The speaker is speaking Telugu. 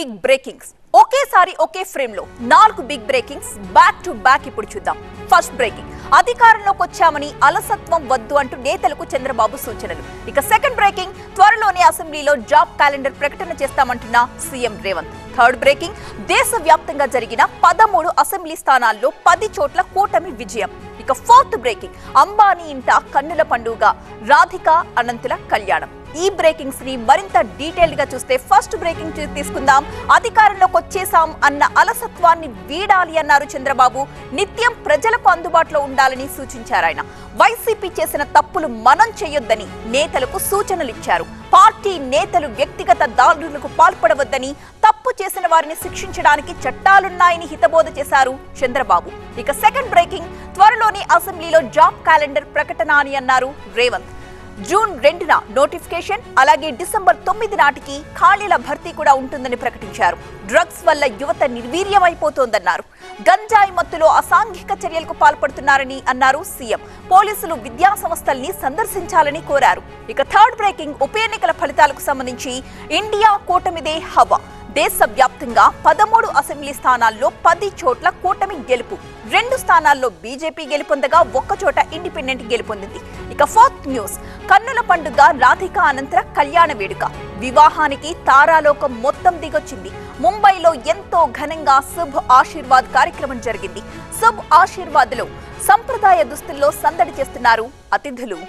బిగ్ బ్రేకింగ్స్ ఒకేసారి ఒకే ఫ్రేమ్ లో 4 big breakings back to back ఇప్పుడు చూద్దాం. ఫస్ట్ బ్రేకింగ్, అధికారంలోకి వచ్చామని అలసత్వం వద్దు అంటూ నేతలకు చంద్రబాబు సూచనలు. ఇక సెకండ్ బ్రేకింగ్, త్వరలోనే అసెంబ్లీలో జాబ్ క్యాలెండర్ ప్రకటన చేస్తామంటున్న సీఎం రేవంత్. థర్డ్ బ్రేకింగ్, దేశవ్యాప్తంగా జరిగిన 13 అసెంబ్లీ స్థానాల్లో 10 చోట్ల కూటమి విజయం. ఇక ఫోర్త్ బ్రేకింగ్, అంబానీ ఇంట కన్నుల పండుగ, రాధిక అనంతుల కళ్యాణం. ఈ బ్రేకింగ్స్ ని మరింత డీటెయిల్డ్ గా చూస్తే ఫస్ట్ బ్రేకింగ్ తీసుకుందాం. అధికారంలోకి వచ్చేసాం అన్న అలసత్వాన్ని వీడాలి అన్నారు చంద్రబాబు. నిత్యం ప్రజలకు అందుబాటులో ఉండాలని సూచించారు ఆయన. వైసీపీ చేసిన తప్పులు మనం చేయొద్దని నేతలకు సూచనలు ఇచ్చారు. పార్టీ నేతలు వ్యక్తిగత దాడులకు పాల్పడవద్దని, తప్పు చేసిన వారిని శిక్షించడానికి చట్టాలున్నాయని హితబోధ చేశారు చంద్రబాబు. ఇక సెకండ్ బ్రేకింగ్, త్వరలోనే అసెంబ్లీలో జాబ్ క్యాలెండర్ ప్రకటన అని అన్నారు రేవంత్. జూన్ 2న నోటిఫికేషన్, అలాగే డిసెంబర్ 9 నాటికి ఖాళీల భర్తీ కూడా ఉంటుందని ప్రకటించారు. డ్రగ్స్ వల్ల యువత నిర్వీర్యమైపోతోందన్నారు. గంజాయి మత్తులో అసాంఘిక చర్యలకు పాల్పడుతున్నారని అన్నారు సీఎం. పోలీసులు విద్యా సంస్థల్ని సందర్శించాలని కోరారు. ఇక థర్డ్ బ్రేకింగ్, ఉప ఎన్నికల ఫలితాలకు సంబంధించి ఇండియా కూటమిదే హవా. దేశవ్యాప్తంగా 13 అసెంబ్లీ స్థానాల్లో 10 చోట్ల కూటమి గెలుపు. 2 స్థానాల్లో బీజేపీ గెలుపొందగా 1 చోట ఇండిపెండెంట్ గెలుపొందింది. ఇక ఫోర్త్ న్యూస్, కన్నుల పండుగ, రాధిక అనంతర కళ్యాణ వేడుక. వివాహానికి తారాలోకం మొత్తం దిగొచ్చింది. ముంబైలో ఎంతో ఘనంగా శుభ్ ఆశీర్వాద్ కార్యక్రమం జరిగింది. శుభ్ ఆశీర్వాద్ లో సంప్రదాయ దుస్తుల్లో సందడి చేస్తున్నారు అతిథులు.